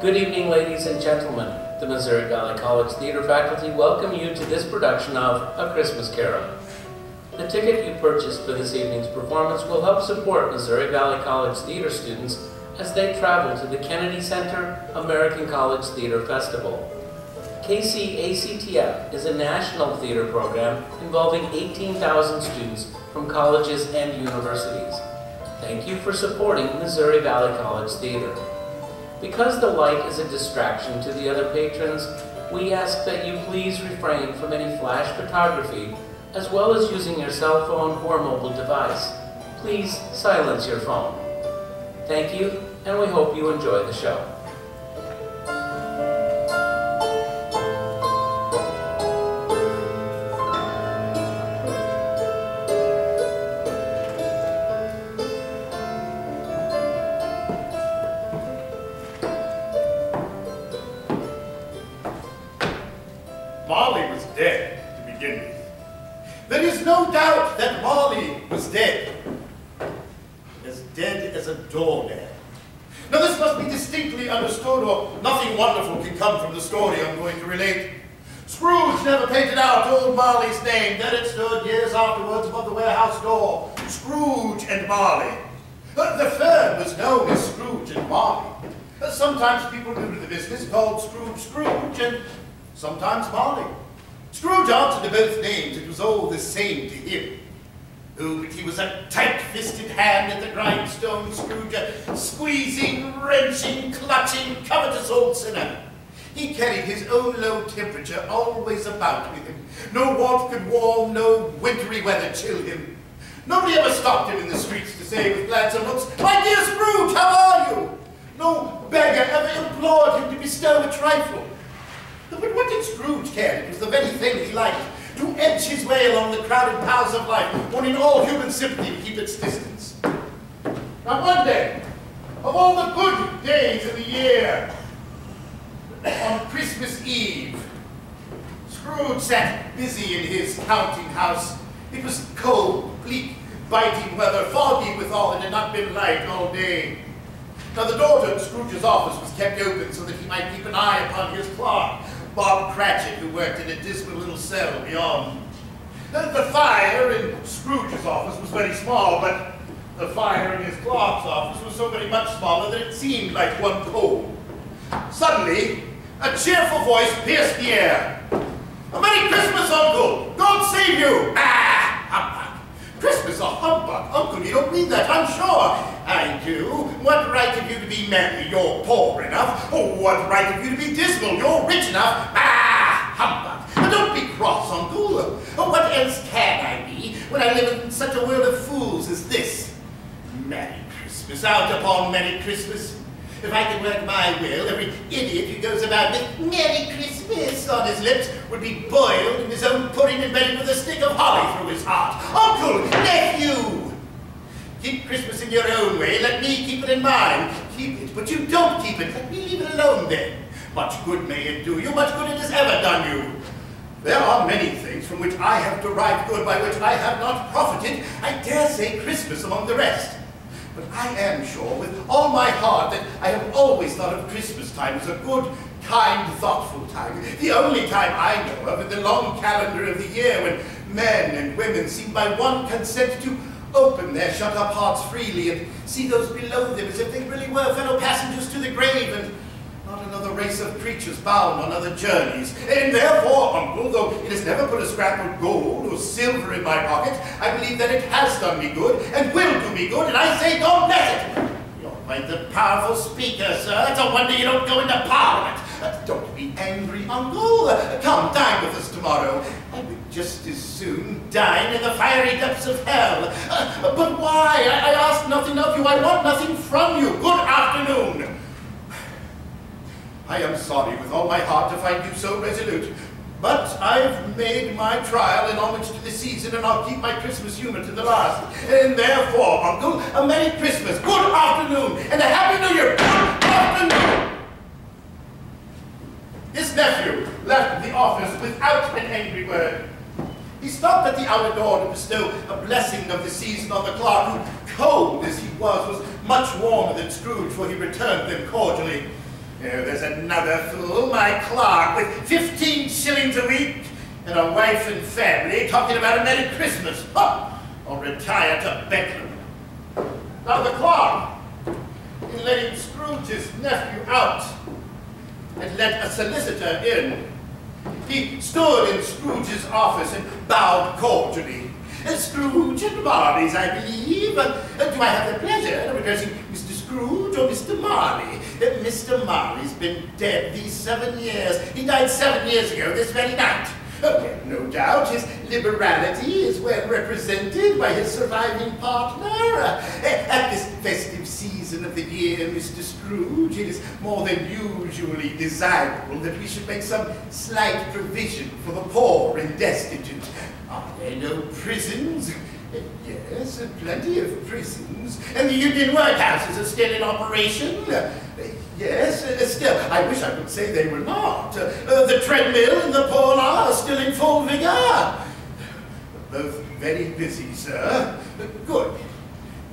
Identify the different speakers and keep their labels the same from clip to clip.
Speaker 1: Good evening, ladies and gentlemen. The Missouri Valley College Theater faculty welcome you to this production of A Christmas Carol. The ticket you purchased for this evening's performance will help support Missouri Valley College Theater students as they travel to the Kennedy Center American College Theater Festival. KCACTF is a national theater program involving 18,000 students from colleges and universities. Thank you for supporting Missouri Valley College Theater. Because the light is a distraction to the other patrons, we ask that you please refrain from any flash photography, as well as using your cell phone or mobile device. Please silence your phone. Thank you, and we hope you enjoy the show.
Speaker 2: Molly was dead to begin with. There is no doubt that Molly was dead. As dead as a doornail. Now this must be distinctly understood, or nothing wonderful can come from the story I'm going to relate. Scrooge never painted out old Marley's name. There it stood years afterwards above the warehouse door. Scrooge and Marley. The firm was known as Scrooge and Marley. Sometimes people new to the business called Scrooge Scrooge, and sometimes Marley. Scrooge answered to both names. It was all the same to him. Oh, but he was a tight-fisted hand at the grindstone, Scrooge, a squeezing, wrenching, clutching, covetous old sinner. He carried his own low temperature always about with him. No warmth could warm, no wintry weather chill him. Nobody ever stopped him in the streets to say with gladsome looks, "My dear Scrooge, how are you?" No beggar ever implored him to bestow a trifle. But what did Scrooge care? It was the very thing he liked, to edge his way along the crowded paths of life, wanting all human sympathy to keep its distance. Now one day, of all the good days of the year, on Christmas Eve, Scrooge sat busy in his counting house. It was cold, bleak, biting weather, foggy withal, and had not been light all day. Now the door to Scrooge's office was kept open so that he might keep an eye upon his clerk, Bob Cratchit, who worked in a dismal little cell beyond. The fire in Scrooge's office was very small, but the fire in his clerk's office was so very much smaller that it seemed like one coal. Suddenly, a cheerful voice pierced the air. "A Merry Christmas, Uncle! God save you!" "Ah, humbug! Christmas a humbug! Uncle, you don't mean that, I'm sure." "I do. What right have you to be merry? You're poor enough. Oh, what right have you to be dismal? You're rich enough." "Ah, humbug! Don't be cross, Uncle. Oh, what else can I be when I live in such a world of fools as this? Merry Christmas, out upon Merry Christmas. If I could work my will, every idiot who goes about with Merry Christmas on his lips would be boiled in his own pudding and buried with a stick of holly through his heart. Uncle, nephew! Keep Christmas in your own way, let me keep it in mine. Keep it, but you don't keep it. Let me leave it alone then. Much good may it do you, much good it has ever done you. There are many things from which I have derived good by which I have not profited. I dare say Christmas among the rest. But I am sure with all my heart that I have always thought of Christmas time as a good, kind, thoughtful time. The only time I know of in the long calendar of the year when men and women seem by one consent to open their shut-up hearts freely and see those below them as if they really were fellow passengers to the grave and not another race of creatures bound on other journeys. And therefore, Uncle, though it has never put a scrap of gold or silver in my pocket, I believe that it has done me good and will do me good, and I say God bless it. You're quite the powerful speaker, sir. It's a wonder you don't go into Parliament. Don't be angry, Uncle. Come, dine with us tomorrow. I would just as soon dine in the fiery depths of hell. But why? I ask nothing of you. I want nothing from you. Good afternoon. I am sorry with all my heart to find you so resolute, but I've made my trial in homage to the season, and I'll keep my Christmas humor to the last. And therefore, Uncle, a Merry Christmas, good afternoon, and a Happy New Year. Good afternoon. His nephew left the office without an angry word. He stopped at the outer door to bestow a blessing of the season on the clerk, who, cold as he was much warmer than Scrooge, for he returned them cordially. there's another fool, my clerk, with 15 shillings a week and a wife and family talking about a Merry Christmas. Huh. I'll retire to Bedlam. Now the clerk, in letting Scrooge's nephew out, had let a solicitor in. He stood in Scrooge's office and bowed cordially. Scrooge and Marley's, I believe. Do I have the pleasure of addressing Mr. Scrooge or Mr. Marley? Mr. Marley's been dead these 7 years. He died 7 years ago this very night. Well, no doubt his liberality is well represented by his surviving partner. At this festive season of the year, Mr. Scrooge, it is more than usually desirable that we should make some slight provision for the poor and destitute. Are there no prisons? Yes, plenty of prisons. And the union workhouses are still in operation? Yes, still, I wish I could say they were not. The treadmill and the poor law are still in full vigor. Both very busy, sir. Good.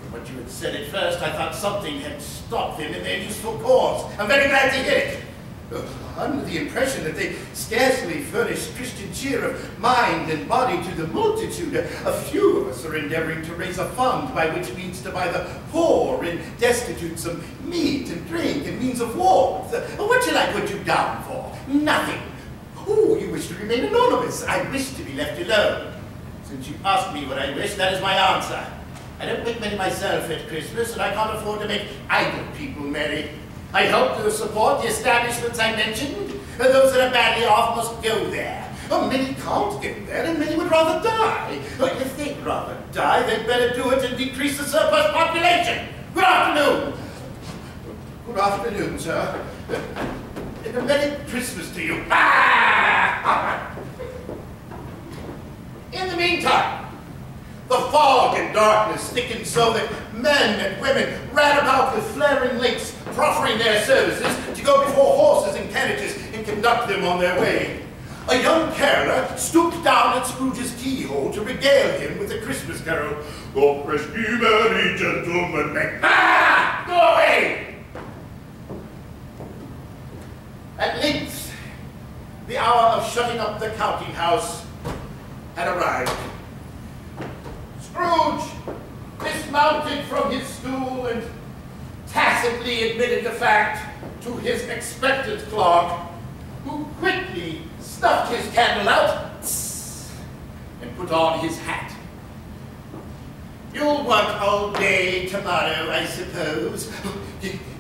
Speaker 2: From what you had said at first, I thought something had stopped them in their useful course. I'm very glad to hear it. Under the impression that they scarcely furnish Christian cheer of mind and body to the multitude, a few of us are endeavoring to raise a fund by which means to buy the poor and destitute some meat and drink and means of warmth. What shall I put you down for? Nothing. Oh, you wish to remain anonymous. I wish to be left alone. Since you asked me what I wish, that is my answer. I don't make many myself at Christmas, and I can't afford to make idle people merry. I help to support the establishments I mentioned, and those that are badly off must go there. Many can't get there, and many would rather die. If they'd rather die, they'd better do it and decrease the surplus population. Good afternoon. Good afternoon, sir. And a Merry Christmas to you. In the meantime, the fog and darkness thickened so that men and women ran about with flaring links, proffering their services to go before horses and carriages and conduct them on their way. A young caroller stooped down at Scrooge's keyhole to regale him with a Christmas carol. "Oh, rest ye merry gentlemen, make—" Ah! Go away! At length, the hour of shutting up the counting house had arrived. Scrooge dismounted from his stool and tacitly admitted the fact to his expectant clerk, who quickly snuffed his candle out and put on his hat. "You'll want all day tomorrow, I suppose,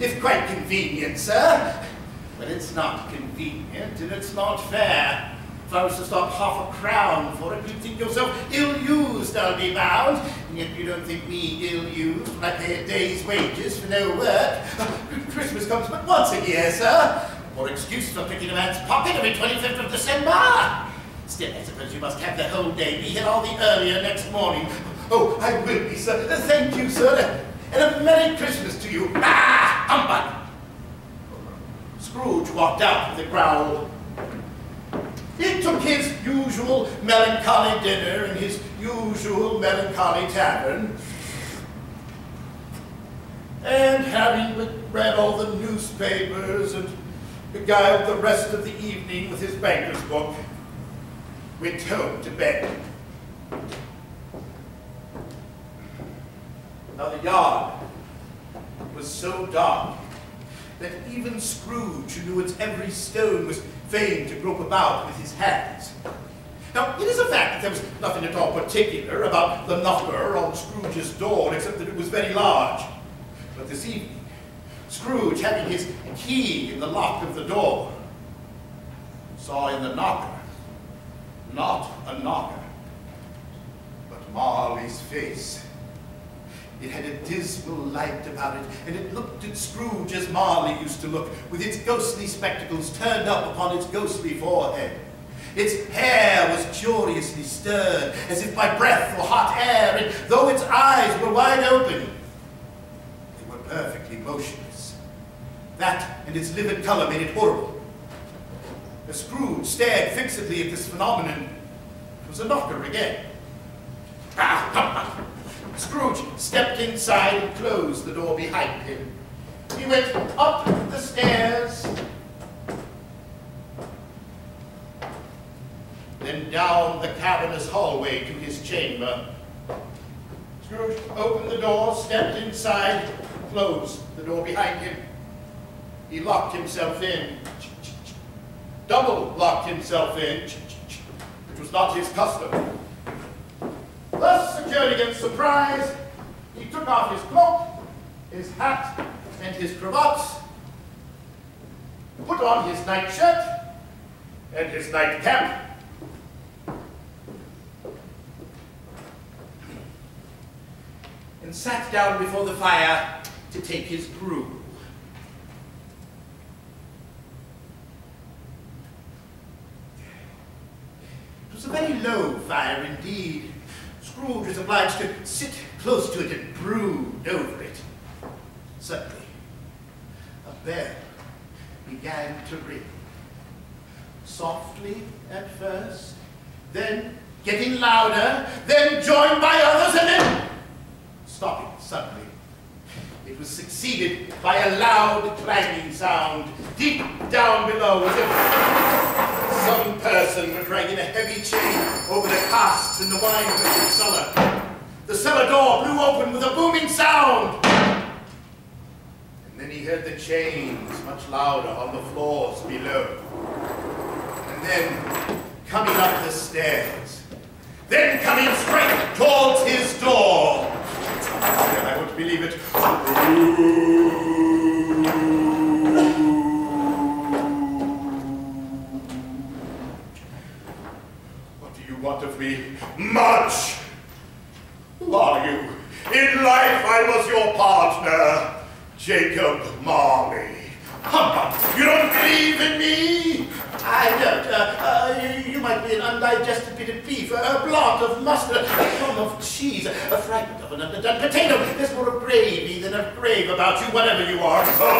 Speaker 2: if quite convenient, sir." But it's not convenient, and it's not fair. If I was to stop £half-a-crown for it, you'd think yourself ill-used, I'll be bound. And yet you don't think me ill-used when I pay a day's wages for no work. Christmas comes but once a year, sir. Or excuse for picking a man's pocket every 25th of December. Still, I suppose you must have the whole day. Be here all the earlier next morning. Oh, I will be, sir. Thank you, sir. And a Merry Christmas to you. Ah, humbug! Scrooge walked out with a growl. He took his usual melancholy dinner in his usual melancholy tavern, and having read all the newspapers and beguiled the rest of the evening with his banker's book, went home to bed. Now the yard was so dark that even Scrooge, who knew its every stone, was fain to grope about with his hands. Now, it is a fact that there was nothing at all particular about the knocker on Scrooge's door, except that it was very large. But this evening, Scrooge, having his key in the lock of the door, saw in the knocker not a knocker, but Marley's face. It had a dismal light about it, and it looked at Scrooge as Marley used to look, with its ghostly spectacles turned up upon its ghostly forehead. Its hair was curiously stirred, as if by breath or hot air, and though its eyes were wide open, they were perfectly motionless. That and its livid color made it horrible. As Scrooge stared fixedly at this phenomenon, it was a knocker again. Scrooge stepped inside and closed the door behind him. He went up the stairs and down the cavernous hallway to his chamber. Scrooge opened the door, stepped inside, closed the door behind him. He locked himself in, double locked himself in, which was not his custom. Thus secured against surprise, he took off his cloak, his hat, and his cravats, put on his nightshirt and his nightcap, and sat down before the fire to take his brew. It was a very low fire indeed. Scrooge was obliged to sit close to it and brood over it. Suddenly, a bell began to ring. Softly at first, then getting louder, then joined by others, and then stopping suddenly. It was succeeded by a loud clanging sound deep down below, as if some person were dragging a heavy chain over the casks in the wine-filled cellar. The cellar door blew open with a booming sound. And then he heard the chains much louder on the floors below. And then coming up the stairs. Then coming straight towards his door. I won't believe it. What do you want of me? Much! Who are you? In life I was your partner, Jacob Marley. Humbug! You don't believe in me? I don't. You might be an undigested bit of beef, a blot of mustard, a crumb of cheese, a fragment of an underdone potato. There's more of gravy than of grave about you, whatever you are. Oh!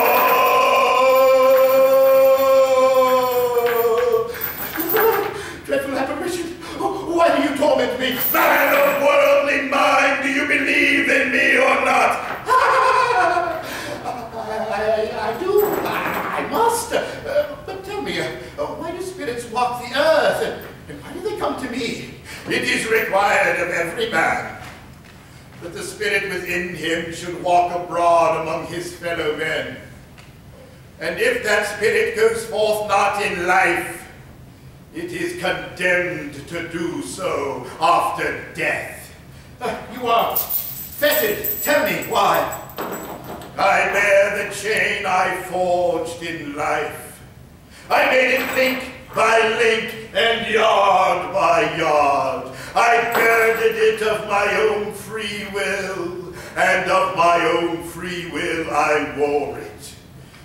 Speaker 2: Dreadful apparition. Why do you torment me? Man of worldly mind, do you believe in me or not? I do. I must. But tell me, why do spirits walk the earth? And why do they come to me? It is required of every man that the spirit within him should walk abroad among his fellow men. And if that spirit goes forth not in life, it is condemned to do so after death. You are fettered. Tell me why. I bear the chain I forged in life. I made it link by link and yard by yard. I girded it of my own free will, and of my own free will I wore it.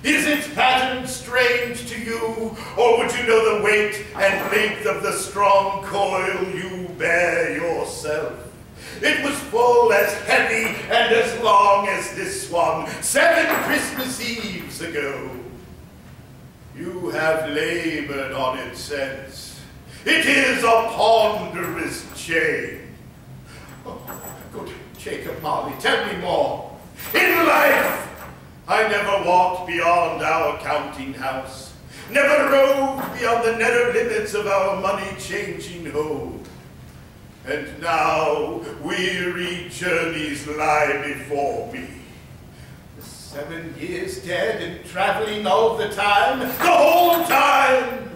Speaker 2: Is its pattern strange to you, or would you know the weight and length of the strong coil you bear yourself? It was full as heavy and as long as this one, 7 Christmas Eves ago. You have labored on it since. It is a ponderous chain. Oh, good Jacob Marley, tell me more. In life, I never walked beyond our counting house, never roved beyond the narrow limits of our money-changing hold. And now weary journeys lie before me. 7 years dead and traveling all the time, the whole time.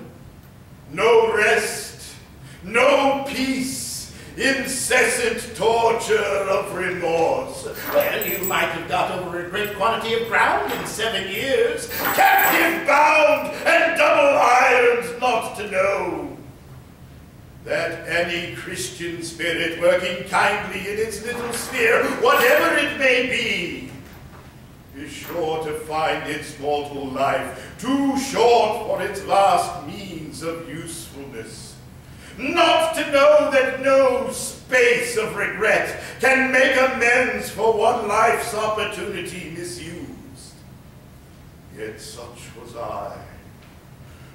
Speaker 2: No rest, no peace, incessant torture of remorse. Well, you might have got over a great quantity of ground in 7 years, captive bound and double ironed not to know that any Christian spirit working kindly in its little sphere, whatever it may be, is sure to find its mortal life too short for its vast means of usefulness. Not to know that no space of regret can make amends for one life's opportunity misused. Yet such was I.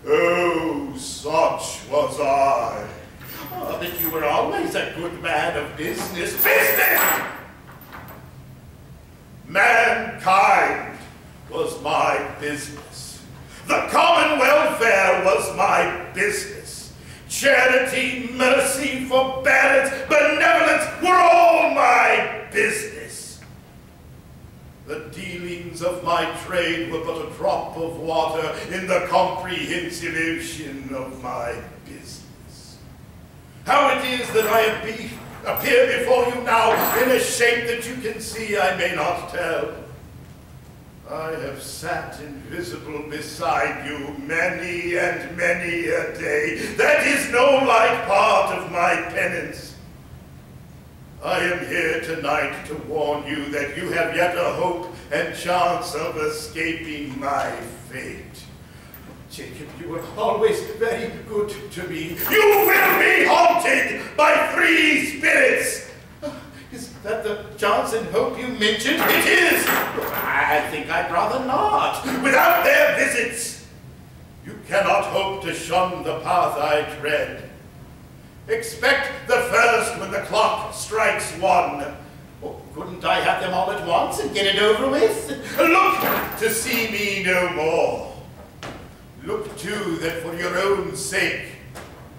Speaker 2: Oh, such was I. Oh, but you were always a good man of business. Business! Mankind was my business. The common welfare was my business. charity, mercy, forbearance, benevolence were all my business. The dealings of my trade were but a drop of water in the comprehensive ocean of my business. How it is that I appear before you now in a shape that you can see I may not tell. I have sat invisible beside you many and many a day. That is no light part of my penance. I am here tonight to warn you that you have yet a hope and chance of escaping my fate. Jacob, you were always very good to me. You will be haunted by 3 spirits. Is that the chance and hope you mentioned? It is! I think I'd rather not. Without their visits, you cannot hope to shun the path I tread. Expect the first when the clock strikes 1. Oh, couldn't I have them all at once and get it over with? Look to see me no more. Look, too, that for your own sake,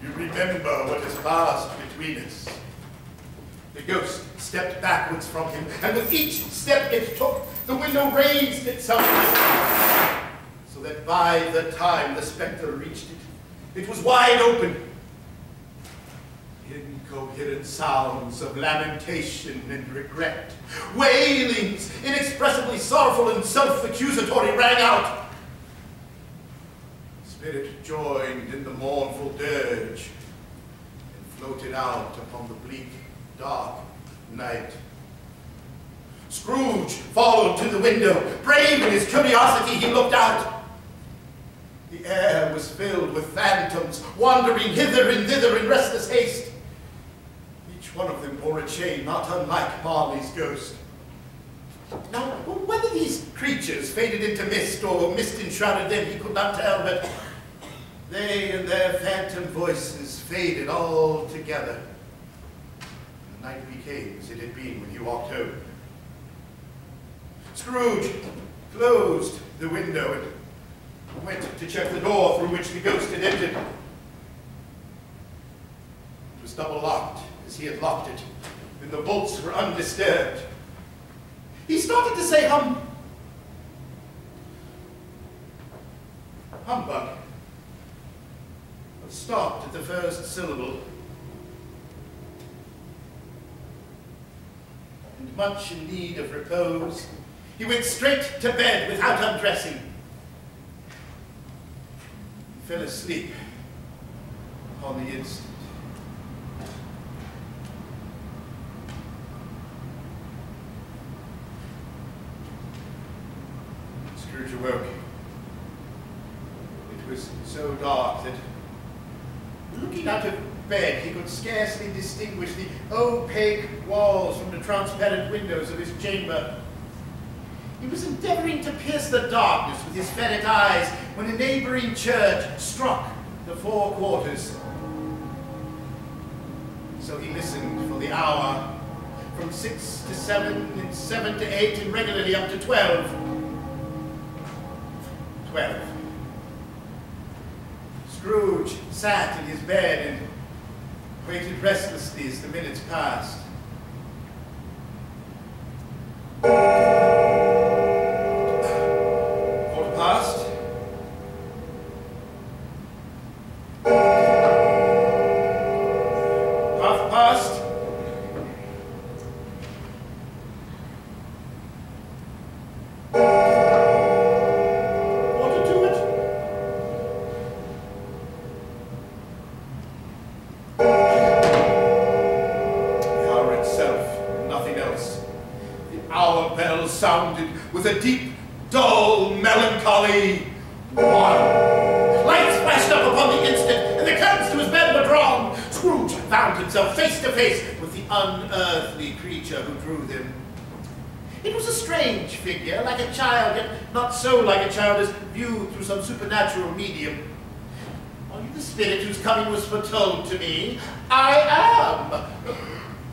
Speaker 2: you remember what has passed between us. The ghost stepped backwards from him, and with each step it took, the window raised itself, so that by the time the spectre reached it, it was wide open. Incoherent sounds of lamentation and regret, wailings inexpressibly sorrowful and self-accusatory rang out. Spirit joined in the mournful dirge and floated out upon the bleak, dark night. Scrooge followed to the window. Brave in his curiosity, he looked out. The air was filled with phantoms, wandering hither and thither in restless haste. Each one of them bore a chain not unlike Marley's ghost. Now, whether these creatures faded into mist or mist enshrouded them, he could not tell, but they and their phantom voices faded all together. The night became as it had been when he walked home. Scrooge closed the window and went to check the door through which the ghost had entered. It was double locked as he had locked it, and the bolts were undisturbed. He started to say humbug, but stopped at the first syllable. And much in need of repose, he went straight to bed without undressing. He fell asleep upon the instant. Scrooge awoke. It was so dark that, looking out of bed, he could scarcely distinguish the opaque walls from the transparent windows of his chamber. He was endeavoring to pierce the darkness with his ferret eyes when a neighboring church struck the 4 quarters. So he listened for the hour, from 6 to 7, and 7 to 8, and regularly up to 12. 12. Scrooge sat in his bed and waited restlessly as the minutes passed. Quarter past. Half past. Quarter to it. Hour bell sounded with a deep, dull, melancholy 1. Lights flashed up upon the instant, and the curtains to his bed were drawn. Scrooge found himself face to face with the unearthly creature who drew them. It was a strange figure, like a child, yet not so like a child as viewed through some supernatural medium. Are you the spirit whose coming was foretold to me? I am.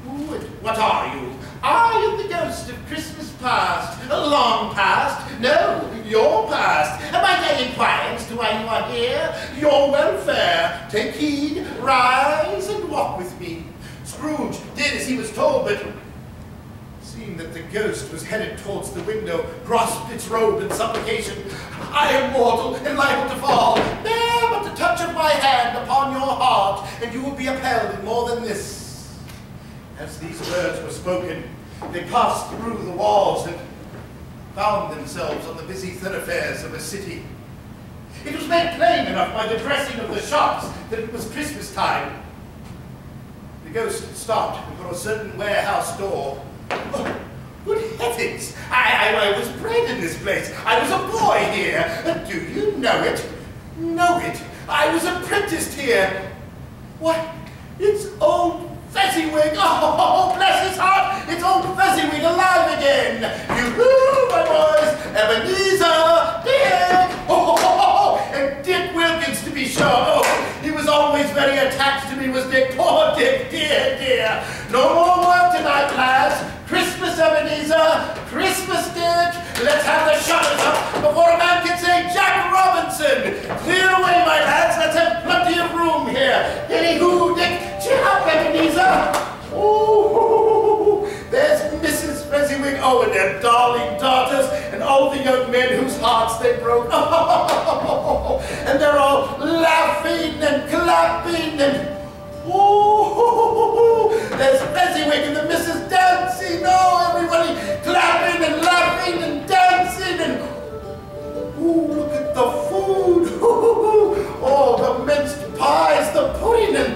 Speaker 2: Who and what are you? I am the ghost of Christmas past, long past, no, your past. Am I there in quiet to why you are here. Your welfare. Take heed, rise, and walk with me. Scrooge did as he was told, but seeing that the ghost was headed towards the window, grasped its robe in supplication. I am mortal and liable to fall. There but the touch of my hand upon your heart, and you will be upheld in more than this. As these words were spoken, they passed through the walls and found themselves on the busy thoroughfares of a city. It was made plain enough by the dressing of the shops that it was Christmas time. The ghost stopped before a certain warehouse door. Oh, good heavens! I was bred in this place. I was a boy here. Do you know it? Know it? I was apprenticed here. What? It's old Fezziwig. Oh, bless his heart! It's old Fezziwig alive again. Yoo-hoo, my boys! Ebenezer! Dick! And Dick Wilkins, to be sure. Oh, he was always very attached to me, was Dick. Poor Dick, dear, dear. No more work tonight, lads. Christmas, Ebenezer. Christmas, Dick. Let's have the shutters up before a man can say Jack Robinson. Clear away, my lads. Let's have plenty of room here. Any-hoo, Dick. Cheer up, Ebenezer. Oh, there's Mrs. Fezziwig. Oh, and their darling daughters, and all the young men whose hearts they broke. Oh, and they're all laughing and clapping and oh, there's Fezziwig and the Mrs. dancing. Oh, everybody clapping and laughing and dancing and oh, look at the food. Oh, the minced pies, the pudding and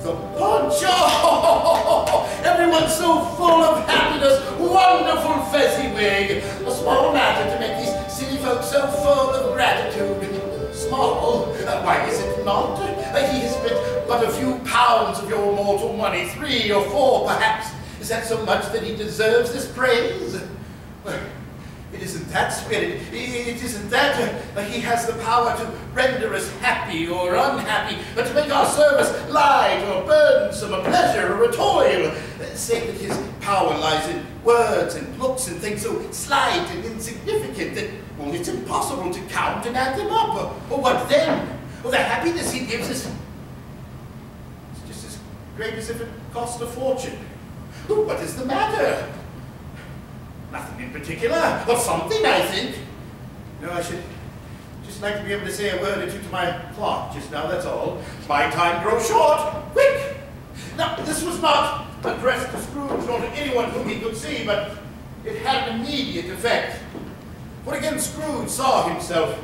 Speaker 2: the punch. Oh, everyone's so full of happiness. Wonderful Fezziwig. A small matter to make these silly folks so full of gratitude. Small? Why is it not? He has spent but a few pounds of your mortal money, 3 or 4 perhaps. Is that so much that he deserves this praise? Well, it isn't that, Spirit. It isn't that. He has the power to render us happy or unhappy, but to make our service light or burdensome, a pleasure or a toil. Say that his power lies in words and looks and things so slight and insignificant that, well, it's impossible to count and add them up. Or what then? Well, the happiness he gives us is just as great as if it cost a fortune. What is the matter? Nothing in particular, or something, I think. No, I should just like to be able to say a word or two to my clock just now, that's all. My time grows short. Quick! Now, this was not addressed to Scrooge nor to anyone whom he could see, but it had an immediate effect. For again, Scrooge saw himself.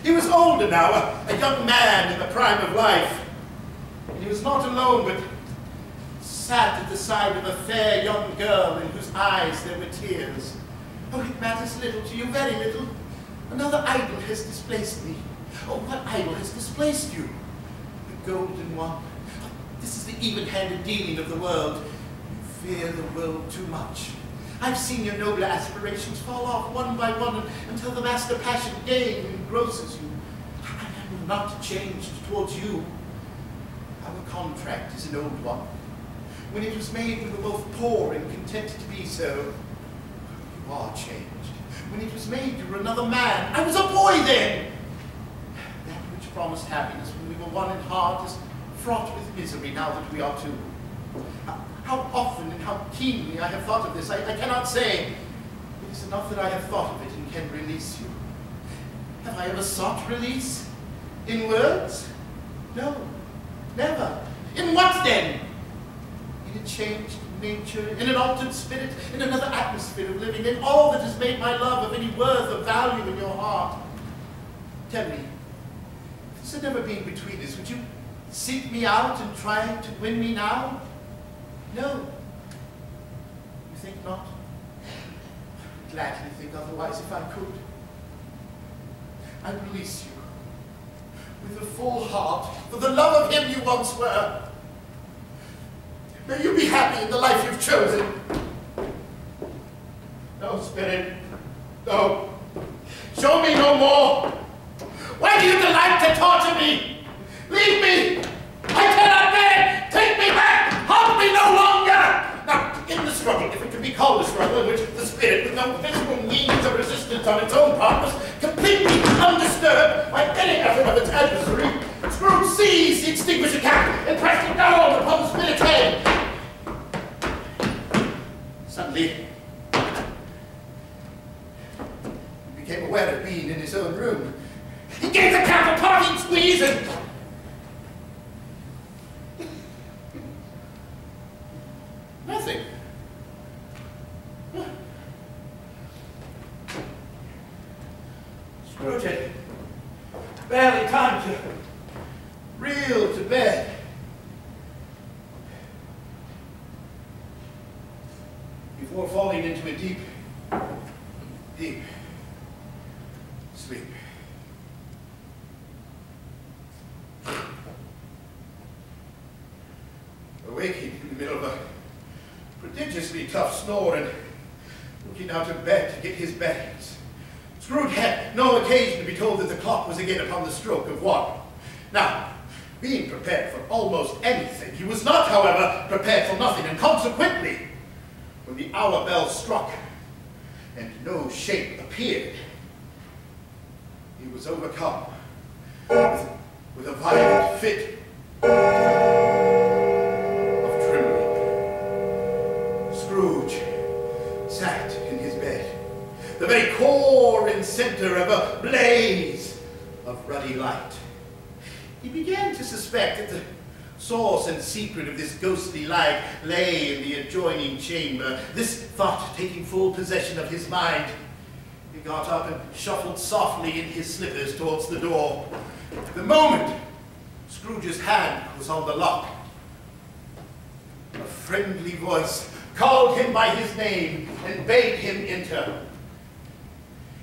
Speaker 2: He was older now, a young man in the prime of life. And he was not alone, but sat at the side of a fair young girl in whose eyes there were tears. Oh, it matters little to you, very little. Another idol has displaced me. Oh, what idol has displaced you? The golden one. This is the even-handed dealing of the world. You fear the world too much. I've seen your nobler aspirations fall off one by one until the master passion gains and engrosses you. I am not changed towards you. Our contract is an old one. When it was made, we were both poor and content to be so. You are changed. When it was made, you were another man. I was a boy then. That which promised happiness when we were one in heart is fraught with misery now that we are two. How often and how keenly I have thought of this, I cannot say. It is enough that I have thought of it and can release you. Have I ever sought release? In words? No, never. In what then? In a changed nature, in an altered spirit, in another atmosphere of living, in all that has made my love of any worth or value in your heart. Tell me, if this had never been between us, would you seek me out and try to win me now? No. You think not? I'd gladly think otherwise if I could. I release you with a full heart for the love of him you once were. May you be happy in the life you've chosen. No, Spirit. No. Show me no more. Why do you delight to torture me? Leave me. I cannot bear it. Take me back. Hold me no longer. Now, in the struggle, if it can be called a struggle, in which the Spirit, with no visible means of resistance on its own part, was completely undisturbed by any effort of its adversary, Scrooge seized the extinguisher cap and pressed it down upon the spirit's head. Suddenly, he became aware of being in his own room. He gave the cap a parting squeeze and... nothing. Scrooge had barely time to reel to bed. Before falling into a deep, deep sleep. Awaking in the middle of a prodigiously tough snore and looking out of bed to get his bearings, Scrooge had no occasion to be told that the clock was again upon the stroke of 1. Now, being prepared for almost anything, he was not, however, prepared for nothing, and consequently, when the hour bell struck and no shape appeared, he was overcome with a violent fit of trembling. Scrooge sat in his bed, the very core and center of a blaze of ruddy light. He began to suspect that the source and secret of this ghostly light lay in the adjoining chamber. This thought taking full possession of his mind, he got up and shuffled softly in his slippers towards the door. The moment Scrooge's hand was on the lock, a friendly voice called him by his name and bade him enter.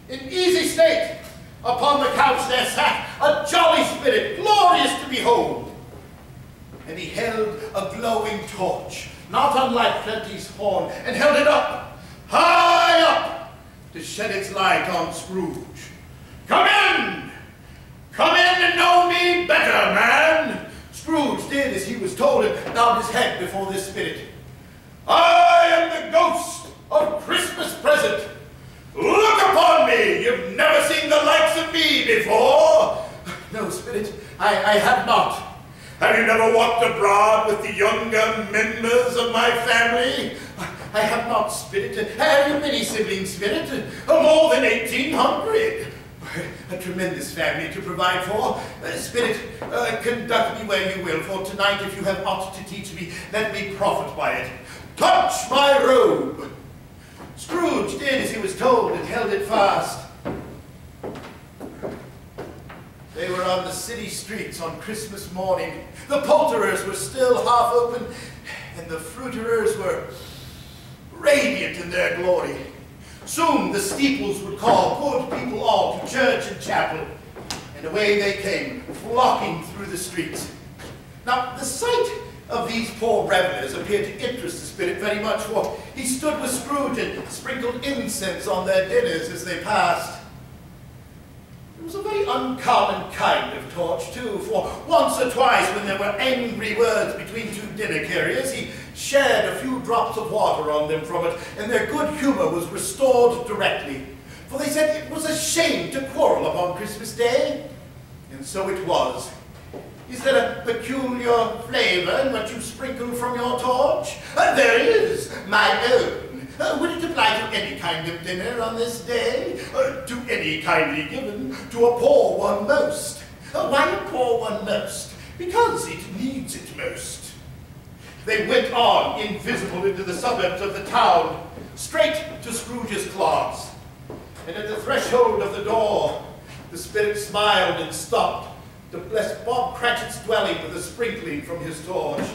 Speaker 2: In easy state, upon the couch there sat a jolly spirit, glorious to behold. And he held a glowing torch, not unlike Plenty's horn, and held it up, high up, to shed its light on Scrooge. Come in! Come in and know me better, man! Scrooge did as he was told and bowed his head before this spirit. I am the ghost of Christmas present. Look upon me! You've never seen the likes of me before. No, spirit, I have not. Have you never walked abroad with the younger members of my family? I have not, spirit. Have you many siblings, spirit? More than 1,800. A tremendous family to provide for. Spirit, conduct me where you will, for tonight, if you have aught to teach me, let me profit by it. Touch my robe. Scrooge did as he was told and held it fast. They were on the city streets on Christmas morning. The poulterers were still half open, and the fruiterers were radiant in their glory. Soon the steeples would call good people all to church and chapel, and away they came, flocking through the streets. Now, the sight of these poor revelers appeared to interest the spirit very much, for he stood with Scrooge and sprinkled incense on their dinners as they passed. It was a very uncommon kind of torch, too, for once or twice when there were angry words between two dinner carriers, he shed a few drops of water on them from it, and their good humor was restored directly. For they said it was a shame to quarrel upon Christmas Day. And so it was. Is there a peculiar flavor in what you sprinkle from your torch? There is, my own. Would it apply to any kind of dinner on this day? To any kindly given, to a poor one most. Why a poor one most? Because it needs it most. They went on, invisible, into the suburbs of the town, straight to Scrooge's claws. And at the threshold of the door, the spirit smiled and stopped to bless Bob Cratchit's dwelling with a sprinkling from his torch.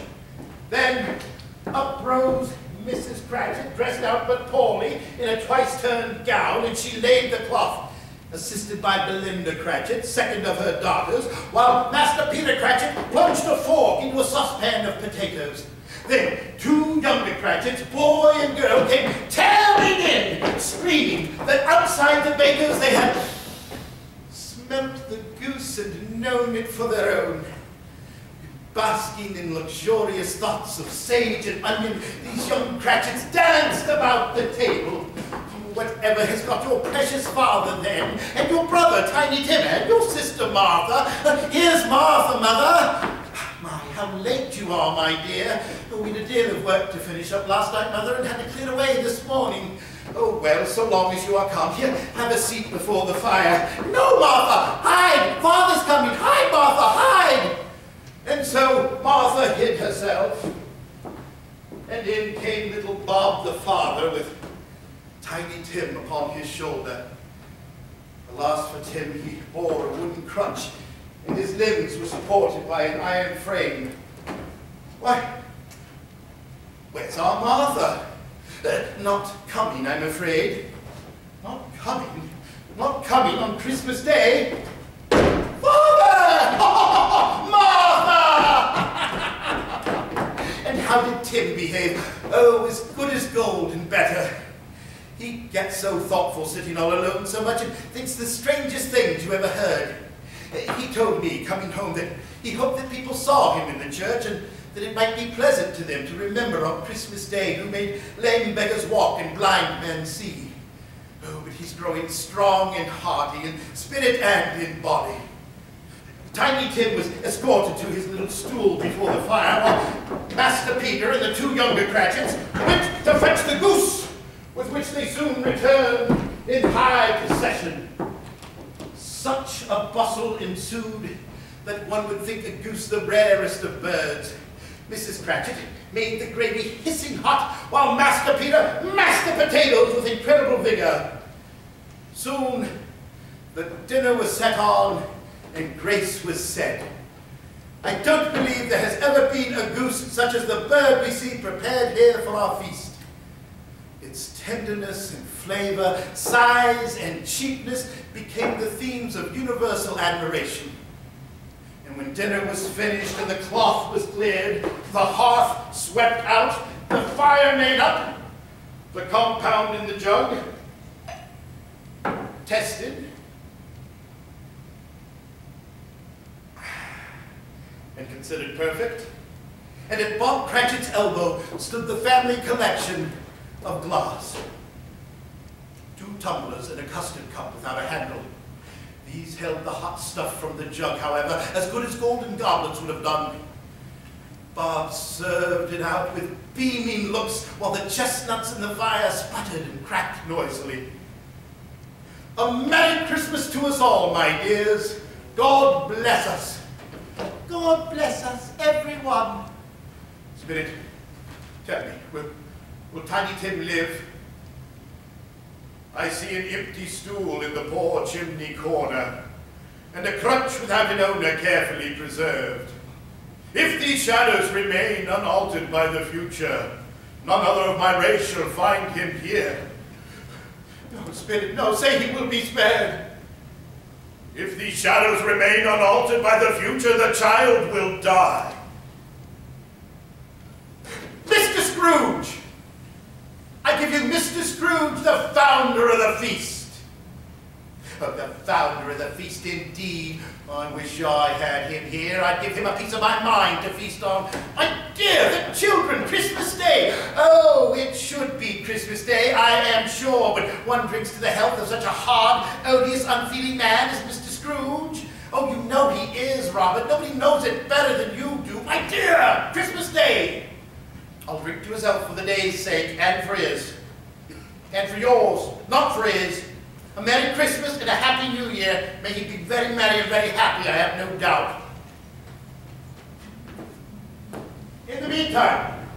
Speaker 2: Then up rose Mrs. Cratchit, dressed out but poorly in a twice-turned gown, and she laid the cloth, assisted by Belinda Cratchit, second of her daughters, while Master Peter Cratchit plunged a fork into a saucepan of potatoes. Then two younger Cratchits, boy and girl, came tearing in, screaming that outside the baker's they had smelt the goose and known it for their own. Basking in luxurious thoughts of sage and onion, these young Cratchits danced about the table, whatever has got your precious father then, and your brother, Tiny Tim, and your sister, Martha? Here's Martha, Mother. My, how late you are, my dear. Oh, we'd a deal of work to finish up last night, Mother, and had to clear away this morning. Oh, well, so long as you are come. Here, have a seat before the fire. No, Martha, hide! Father's coming. Hide, Martha, hide! And so Martha hid herself, and in came little Bob the father with Tiny Tim upon his shoulder. Alas for Tim, he bore a wooden crutch, and his limbs were supported by an iron frame. Why, where's our Martha? Not coming, I'm afraid. Not coming? Not coming on Christmas Day? Father! Martha! And how did Tim behave? Oh, as good as gold and better. He gets so thoughtful sitting all alone so much and thinks the strangest things you ever heard. He told me, coming home, that he hoped that people saw him in the church and that it might be pleasant to them to remember on Christmas Day who made lame beggars walk and blind men see. Oh, but he's growing strong and hearty in spirit and in body. Tiny Tim was escorted to his little stool before the fire while Master Peter and the two younger Cratchits went to fetch the goose, with which they soon returned in high procession. Such a bustle ensued that one would think a goose the rarest of birds. Mrs. Cratchit made the gravy hissing hot, while Master Peter mashed the potatoes with incredible vigor. Soon the dinner was set on and grace was said. I don't believe there has ever been a goose such as the bird we see prepared here for our feast. Its tenderness and flavor, size and cheapness became the themes of universal admiration. And when dinner was finished and the cloth was cleared, the hearth swept out, the fire made up, the compound in the jug tested, and considered perfect, and at Bob Cratchit's elbow stood the family collection of glass. 2 tumblers and a custard cup without a handle. These held the hot stuff from the jug, however, as good as golden goblets would have done. Bob served it out with beaming looks, while the chestnuts in the fire sputtered and cracked noisily. A Merry Christmas to us all, my dears. God bless us. God bless us, everyone. Spirit, tell me, will Tiny Tim live? I see an empty stool in the poor chimney corner, and a crutch without an owner carefully preserved. If these shadows remain unaltered by the future, none other of my race shall find him here. No, Spirit, no, say he will be spared. If these shadows remain unaltered by the future, the child will die. Mr. Scrooge! I give you Mr. Scrooge, the founder of the feast. Oh, the founder of the feast, indeed. I wish I had him here. I'd give him a piece of my mind to feast on. My dear, the children, Christmas Day. Oh, it should be Christmas Day, I am sure, but one drinks to the health of such a hard, odious, unfeeling man as Mr. Scrooge. Oh, you know he is, Robert. Nobody knows it better than you do. My dear, Christmas Day. I'll drink to his health for the day's sake, and for his. And for yours, not for his. A Merry Christmas and a Happy New Year. May he be very merry and very happy, I have no doubt. In the meantime,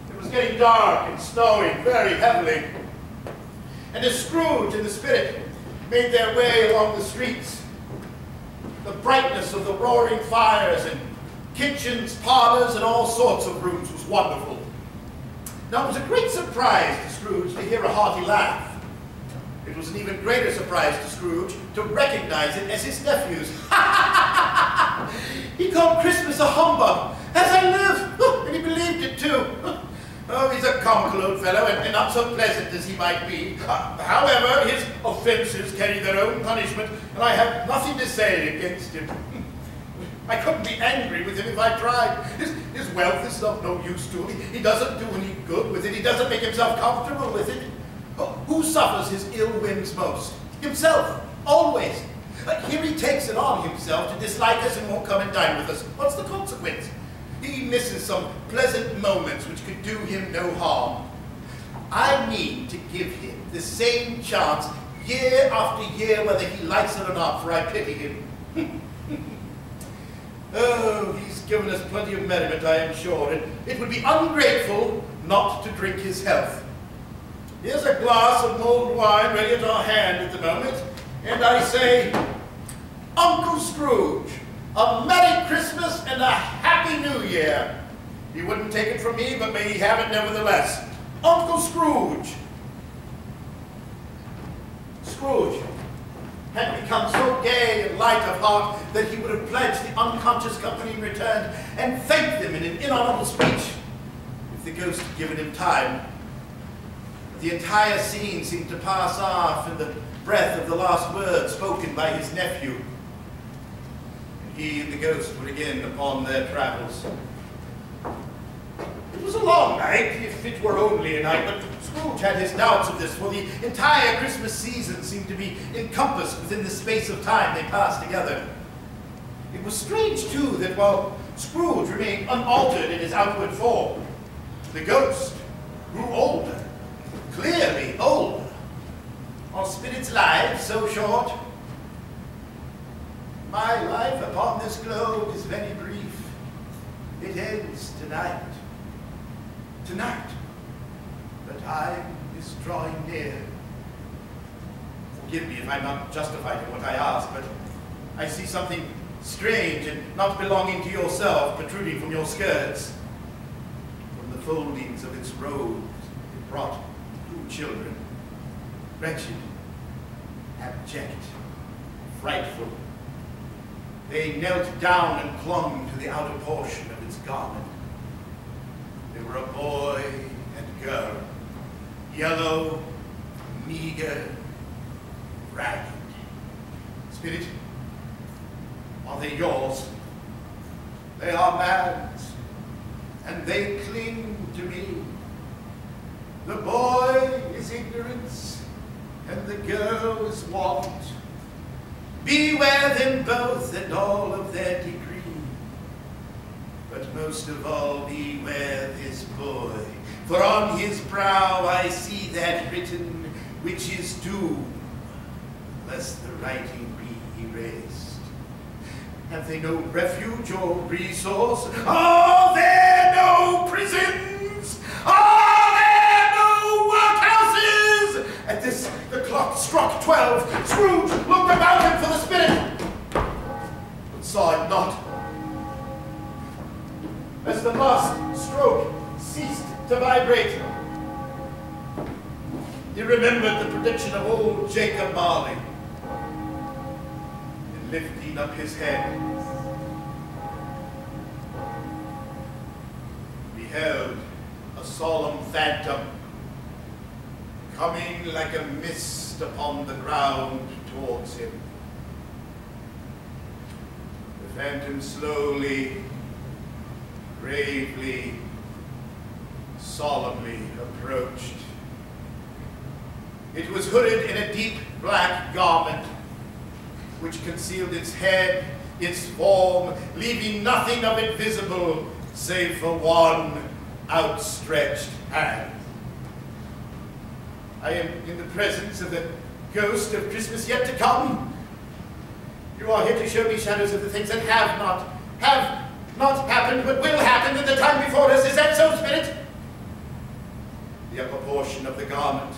Speaker 2: it was getting dark and snowing very heavily. And as Scrooge and the Spirit made their way along the streets, the brightness of the roaring fires and kitchens, parlors, and all sorts of rooms was wonderful. Now, it was a great surprise to Scrooge to hear a hearty laugh. It was an even greater surprise to Scrooge to recognize it as his nephew's. He called Christmas a humbug, as I live, and he believed it too. Oh, he's a comical old fellow, and not so pleasant as he might be. However, his offenses carry their own punishment, and I have nothing to say against him. I couldn't be angry with him if I tried. His wealth is of no use to him. He doesn't do any good with it. He doesn't make himself comfortable with it. Who suffers his ill whims most? Himself, always. Here he takes it on himself to dislike us and won't come and dine with us. What's the consequence? He misses some pleasant moments which could do him no harm. I mean to give him the same chance year after year, whether he likes it or not, for I pity him. Oh, he's given us plenty of merriment, I am sure, and it would be ungrateful not to drink his health. Here's a glass of mulled wine ready at our hand at the moment, and I say, Uncle Scrooge, a Merry Christmas and a Happy New Year. He wouldn't take it from me, but may he have it nevertheless. Uncle Scrooge. Scrooge had become so gay and light of heart that he would have pledged the unconscious company in return and thanked them in an inaudible speech if the ghost had given him time. The entire scene seemed to pass off in the breath of the last word spoken by his nephew. And he and the ghost were again upon their travels. It was a long night, if it were only a night, but Scrooge had his doubts of this, for the entire Christmas season seemed to be encompassed within the space of time they passed together. It was strange, too, that while Scrooge remained unaltered in his outward form, the ghost grew older, clearly older. Are spirits' lives so short? My life upon this globe is very brief. It ends tonight. Tonight. The time is drawing near. Forgive me if I'm not justified in what I ask, but I see something strange and not belonging to yourself protruding from your skirts. From the foldings of its robes, it brought 2 children, wretched, abject, frightful. They knelt down and clung to the outer portion of its garment. They were a boy and girl, yellow, meager, ragged. Spirit, are they yours? They are man's, and they cling to me. The boy is ignorance, and the girl is want. Beware them both and all of their degree. But most of all, beware this boy, for on his brow I see that written, which is doom, lest the writing be erased. Have they no refuge or resource? Are there no prisons? Are there no workhouses? At this, the clock struck 12. Scrooge looked about him for the spirit, but saw it not. As the last stroke ceased to vibrate, he remembered the prediction of old Jacob Marley. And lifting up his head, beheld a solemn phantom coming like a mist upon the ground towards him. The phantom slowly, gravely, solemnly approached. It was hooded in a deep black garment which concealed its head, its form, leaving nothing of it visible save for one outstretched hand. I am in the presence of the ghost of Christmas yet to come. You are here to show me shadows of the things that have not happened, but will happen in the time before us. Is that so, Spirit? The upper portion of the garment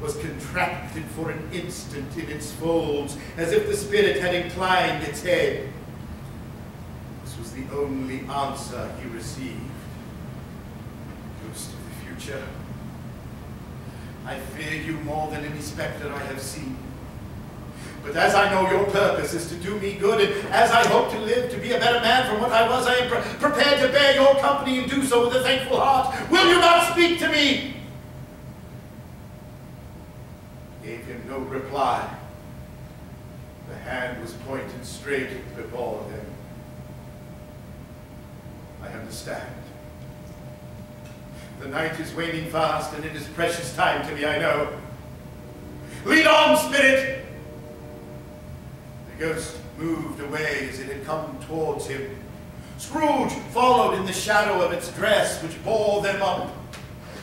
Speaker 2: was contracted for an instant in its folds, as if the spirit had inclined its head. This was the only answer he received. Ghost of the future, I fear you more than any specter I have seen. But as I know your purpose is to do me good, and as I hope to live to be a better man from what I was, I am prepared to bear your company and do so with a thankful heart. Will you not speak to me? Gave him no reply. The hand was pointed straight before him. I understand. The night is waning fast, and it is precious time to me, I know. Lead on, spirit! The ghost moved away as it had come towards him. Scrooge followed in the shadow of its dress, which bore them up.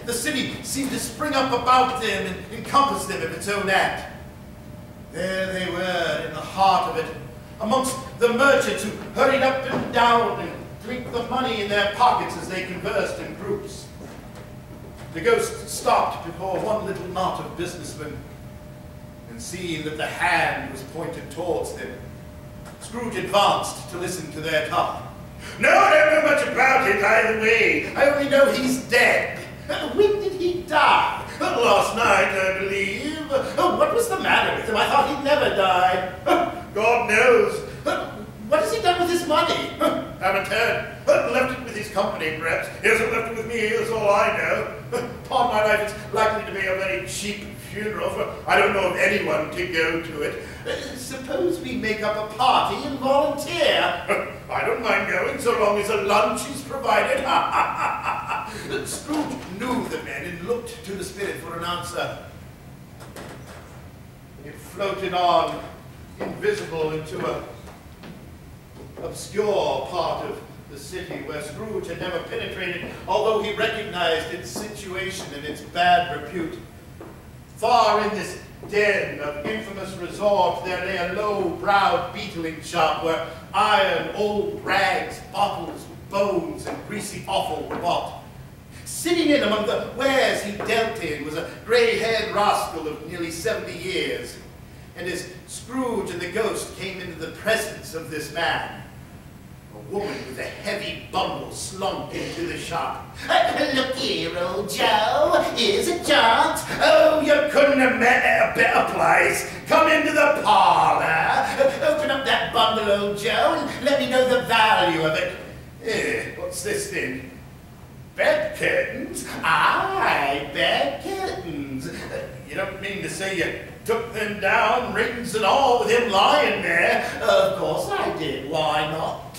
Speaker 2: The city seemed to spring up about them and encompass them of its own act. There they were in the heart of it, amongst the merchants who hurried up and down and clinked the money in their pockets as they conversed in groups. The ghost stopped before one little knot of businessmen, and seeing that the hand was pointed towards them, Scrooge advanced to listen to their talk. No, I don't know much about it either way. I only know he's dead. When did he die? Last night, I believe. What was the matter with him? I thought he'd never died. God knows. What has he done with his money? Haven't heard. Left it with his company, perhaps. He hasn't left it with me, that's all I know. Upon my life, it's likely to be a very cheap funeral, for I don't know of anyone to go to it. Suppose we make up a party and volunteer. I don't mind going, so long as a lunch is provided. Scrooge knew the men and looked to the spirit for an answer. It floated on, invisible, into a obscure part of the city where Scrooge had never penetrated, although he recognized its situation and its bad repute. Far in this den of infamous resort, there lay a low-browed beetling shop where iron, old rags, bottles, bones, and greasy offal were bought. Sitting in among the wares he dealt in was a gray-haired rascal of nearly 70 years. And as Scrooge and the ghost came into the presence of this man, a woman with a heavy bundle slunk into the shop. Look here, old Joe. Here's a chance. Oh, you couldn't have met a better place. Come into the parlor. Open up that bundle, old Joe, and let me know the value of it. What's this then? Bed curtains? Aye, bed curtains. You don't mean to say you took them down, rings and all, with him lying there? Of course I did. Why not?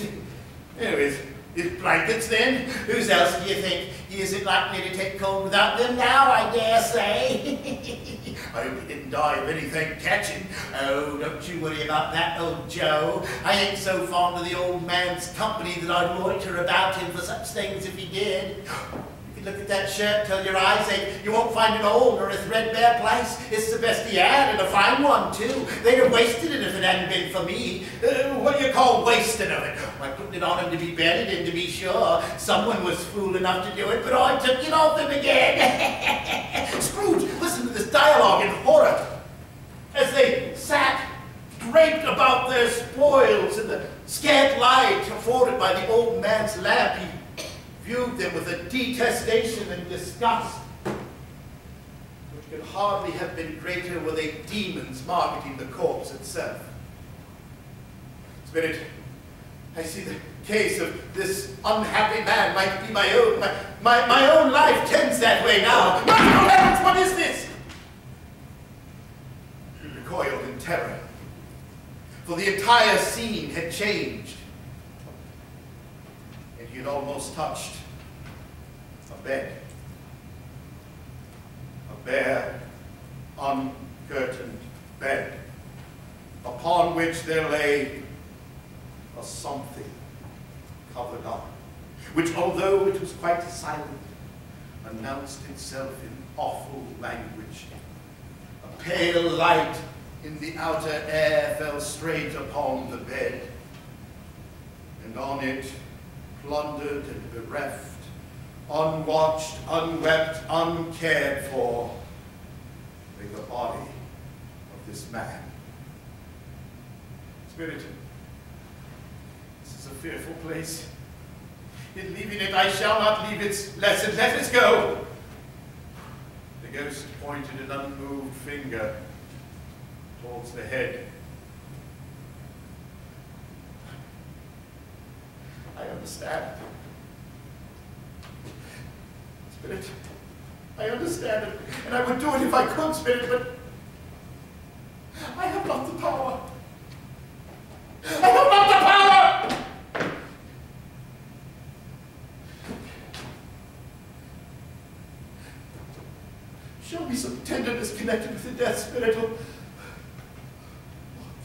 Speaker 2: Anyways, his blankets then? Whose else do you think? He isn't likely to take cold without them now, I dare say. I hope he didn't die of anything catching. Oh, don't you worry about that, old Joe. I ain't so fond of the old man's company that I'd loiter about him for such things if he did. You can look at that shirt till your eyes ache. You won't find an old or a threadbare place. It's the best he had, and a fine one, too. They'd have wasted it if it hadn't been for me. What do you call wasting of it? I put it on him to be buried in, to be sure. Someone was fool enough to do it, but I took it off him again. Scrooge, listen to this dialogue in horror. As they sat draped about their spoils in the scant light afforded by the old man's lamp, he viewed them with a detestation and disgust which could hardly have been greater were they demons marketing the corpse itself. Spirit, I see the case of this unhappy man might be my own. My own life tends that way now. My heavens, what is this? He recoiled in terror, for the entire scene had changed, and he had almost touched a bed. A bare, uncurtained bed, upon which there lay a something covered up, which, although it was quite silent, announced itself in awful language. A pale light in the outer air fell straight upon the bed, and on it, plundered and bereft, unwatched, unwept, uncared for, lay the body of this man. Spirit, this is a fearful place. In leaving it, I shall not leave its lesson. Let us go. The ghost pointed an unmoved finger towards the head. I understand. Spirit, I understand it, and I would do it if I could, Spirit, but I have not the power. I have not the power! Show me some tenderness connected with it. death, spirit.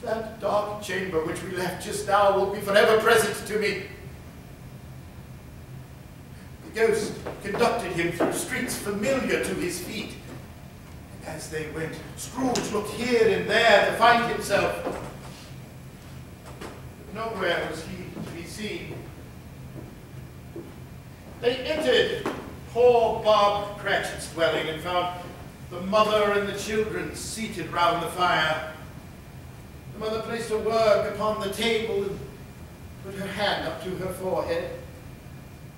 Speaker 2: That dark chamber which we left just now will be forever present to me. The ghost conducted him through streets familiar to his feet. And as they went, Scrooge looked here and there to find himself. But nowhere was he to be seen. They entered poor Bob Cratchit's dwelling and found the mother and the children seated round the fire. The mother placed her work upon the table and put her hand up to her forehead.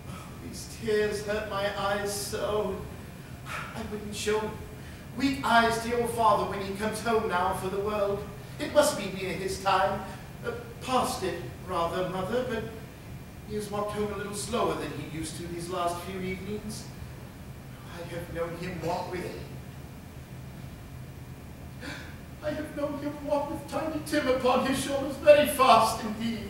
Speaker 2: Oh, these tears hurt my eyes so. I wouldn't show weak eyes to your father when he comes home now for the world. It must be near his time. Past it, rather, mother, but he has walked home a little slower than he used to these last few evenings. I have known him walk with Tiny Tim upon his shoulders very fast indeed.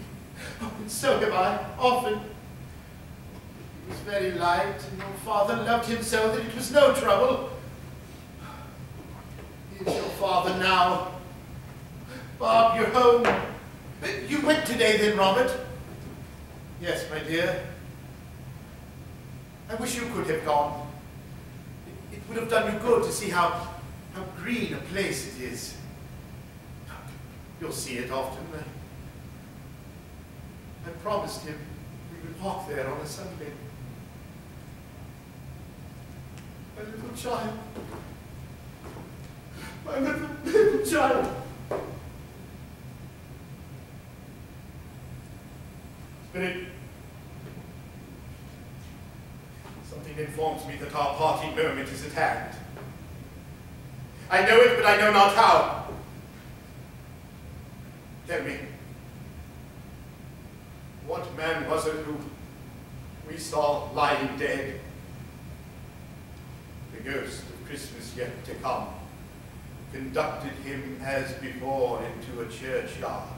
Speaker 2: Oh, and so have I, often. He was very light, and your father loved him so that it was no trouble. Here's your father now. Bob, you're home. You went today then, Robert? Yes, my dear. I wish you could have gone. It would have done you good to see how green a place it is. You'll see it often. I promised him we would walk there on a Sunday. My little child. My little child. Spirit, something informs me that our parting moment is at hand. I know it, but I know not how. Tell me, what man was it who we saw lying dead? The ghost of Christmas yet to come conducted him as before into a churchyard.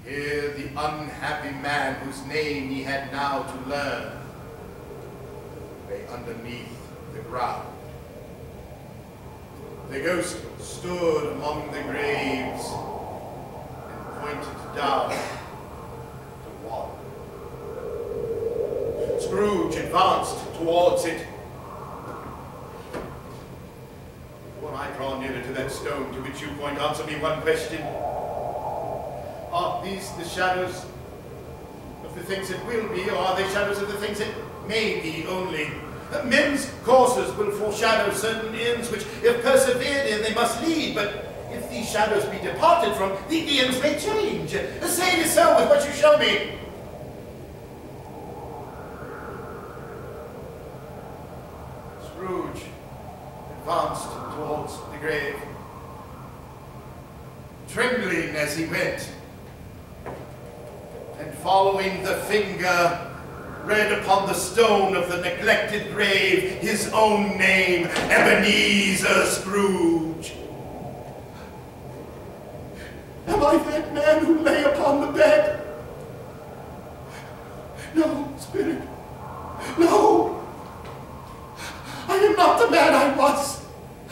Speaker 2: Here the unhappy man whose name he had now to learn lay underneath the ground. The ghost stood among the graves and pointed down to one. Scrooge advanced towards it. When I draw nearer to that stone to which you point, answer me one question. Are these the shadows of the things that will be, or are they shadows of the things that may be only? Men's courses will foreshadow certain ends which, if persevered in, they must lead, but if these shadows be departed from, the ends may change. Say it is so with what you show me. Scrooge advanced towards the grave, trembling as he went, and following the finger, read upon the stone of the neglected grave his own name, Ebenezer Scrooge. Am I that man who lay upon the bed? No, Spirit, no. I am not the man I was.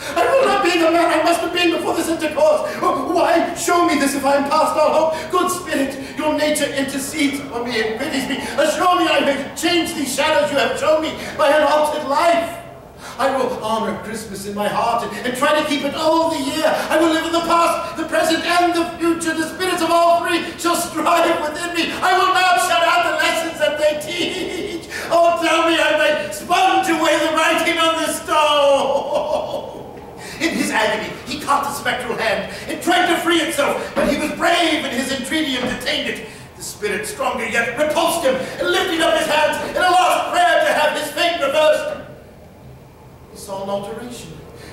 Speaker 2: I will not be the man I must have been before this intercourse. Oh, why show me this if I am past all hope? Good Spirit, your nature intercedes for me and pities me. Assure me I may change these shadows you have shown me by an altered life. I will honor Christmas in my heart and try to keep it all the year. I will live in the past, the present, and the future. The spirits of all three shall strive within me. I will not shut out the lessons that they teach. Oh, tell me I may sponge away the writing on this stone. In his agony, he caught the spectral hand and tried to free itself, but he was brave in his entreaty and detained it. The spirit, stronger yet, repulsed him and lifting up his hands in a last prayer to have his fate reversed. He saw an alteration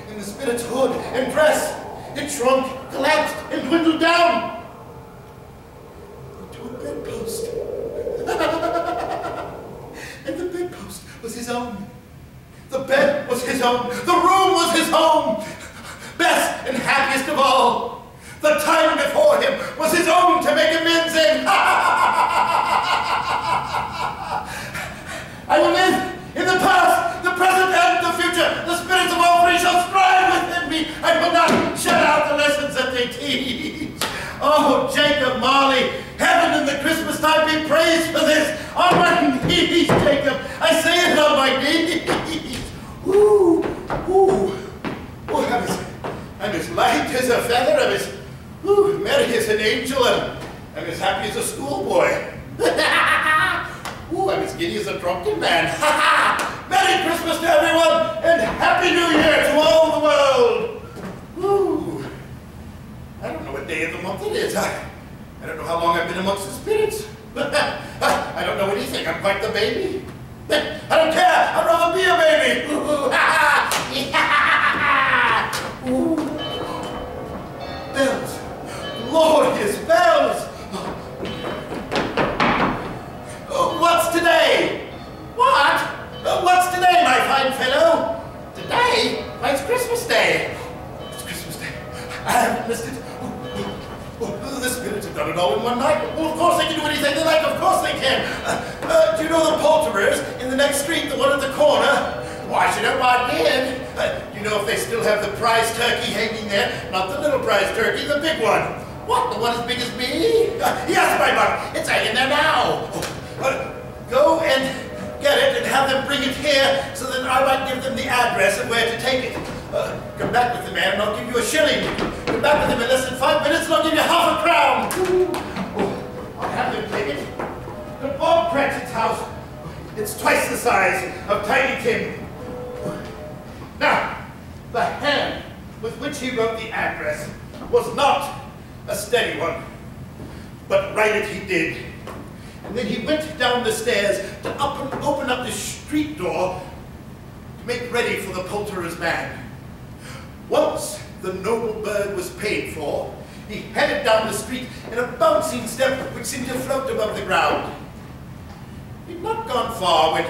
Speaker 2: in the spirit's hood and dress. It shrunk, collapsed, and dwindled down into a bedpost. And the bedpost was his own. The bed was his own. The room was his home. Best and happiest of all. The time before him was his own to make amends in. I will live in the past, the present, and the future. The spirits of all three shall strive with me. I will not shut out the lessons that they teach. Oh, Jacob Marley, heaven in the Christmas time be praised for this. On my knees, Jacob. I say it on my knees. Ooh, ooh. Oh, I'm as light as a feather. I'm as merry as an angel. I'm as happy as a schoolboy. Ooh, I'm as giddy as a drunken man. Merry Christmas to everyone, and Happy New Year to all the world. Ooh. I don't know what day of the month it is. I don't know how long I've been amongst the spirits. I don't know anything. I'm quite the baby. I don't care. I'd rather be a baby. Ooh. Bells. Glorious bells. What's today? What? What's today, my fine fellow? Today? Why, it's Christmas Day. It's Christmas Day. I haven't missed it. The spirits have done it all in one night. Well, of course they can do anything they like. Of course they can. Do you know the poulterers in the next street, the one at the corner? Why should I ride in? Do you know if they still have the prize turkey hanging there? Not the little prize turkey, the big one. What, the one as big as me? Yes, my buck. It's hanging there now. Go and get it and have them bring it here so that I might give them the address and where to take it. Come back with the man and I'll give you a shilling. Come back with him in less than 5 minutes and I'll give you half a crown. I'll have them take it. To Bob Cratchit's house. It's twice the size of Tiny Tim. Now, the hand with which he wrote the address was not a steady one, but write it he did. And then he went down the stairs to open up the street door to make ready for the poulterer's man. Once the noble bird was paid for, he headed down the street in a bouncing step which seemed to float above the ground. He'd not gone far when,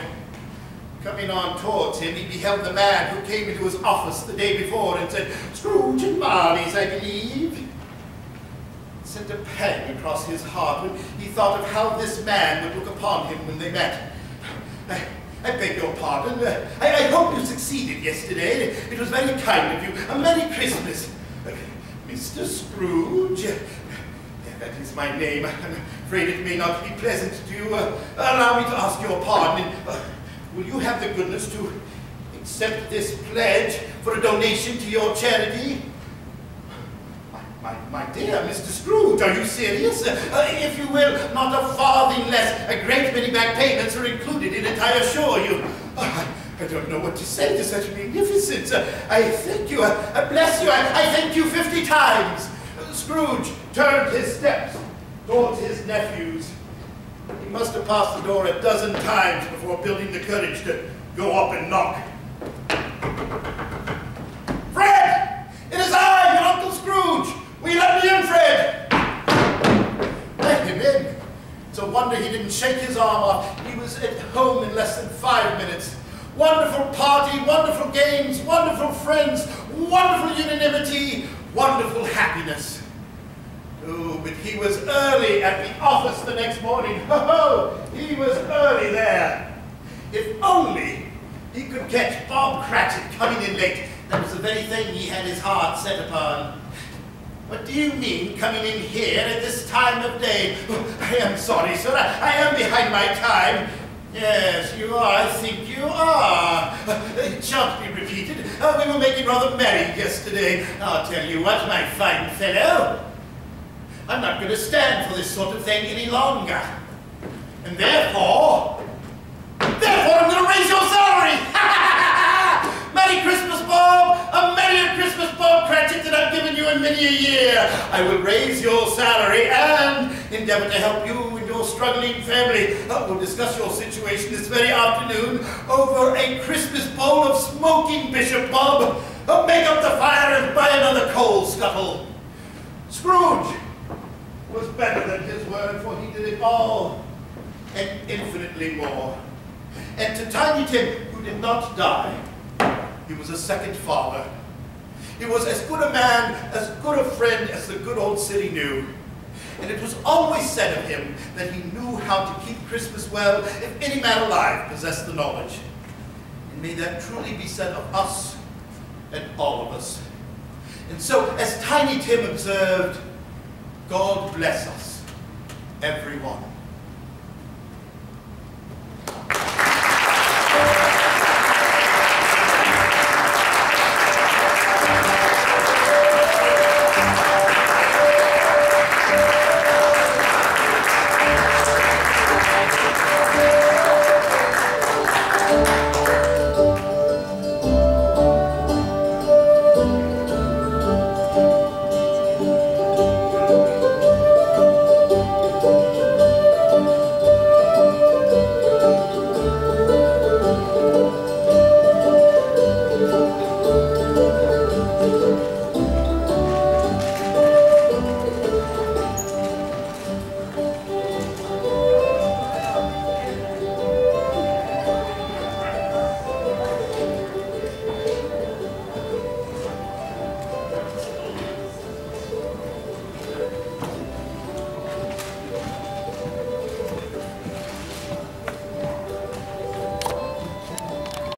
Speaker 2: coming on towards him, he beheld the man who came into his office the day before and said, "Scrooge and Marley's, I believe." It sent a pang across his heart when he thought of how this man would look upon him when they met. I beg your pardon. I hope you succeeded yesterday. It was very kind of you. A Merry Christmas. Mr. Scrooge. That is my name. I'm afraid it may not be pleasant to you. Allow me to ask your pardon. Will you have the goodness to accept this pledge for a donation to your charity? My dear Mr. Scrooge, are you serious? If you will, not a farthing less. A great many back payments are included in it, I assure you. I don't know what to say to such magnificence. I thank you. I bless you. I thank you 50 times. Scrooge turned his steps towards his nephews. He must have passed the door a dozen times before building the courage to go up and knock. Fred! It is I, your Uncle Scrooge! Will you let me in, Fred? Let him in. It's a wonder he didn't shake his arm off. He was at home in less than 5 minutes. Wonderful party, wonderful games, wonderful friends, wonderful unanimity, wonderful happiness. Oh, but he was early at the office the next morning. Oh, he was early there. If only he could catch Bob Cratchit coming in late. That was the very thing he had his heart set upon. What do you mean, coming in here at this time of day? Oh, I am sorry, sir. I am behind my time. Yes, you are. I think you are. It shan't be repeated. We were making rather merry yesterday. I'll tell you what, my fine fellow. I'm not going to stand for this sort of thing any longer. And therefore I'm going to raise your salary. Merry Christmas, Bob. A merrier Christmas, Bob Cratchit, than I've given you in many a year. I will raise your salary and endeavor to help you and your struggling family. We'll discuss your situation this very afternoon over a Christmas bowl of smoking Bishop Bob. Make up the fire and buy another coal scuttle. Scrooge was better than his word, for he did it all and infinitely more. And to Tiny Tim, who did not die, he was a second father. He was as good a man, as good a friend as the good old city knew. And it was always said of him that he knew how to keep Christmas well if any man alive possessed the knowledge. And may that truly be said of us and all of us. And so, as Tiny Tim observed, God bless us, everyone.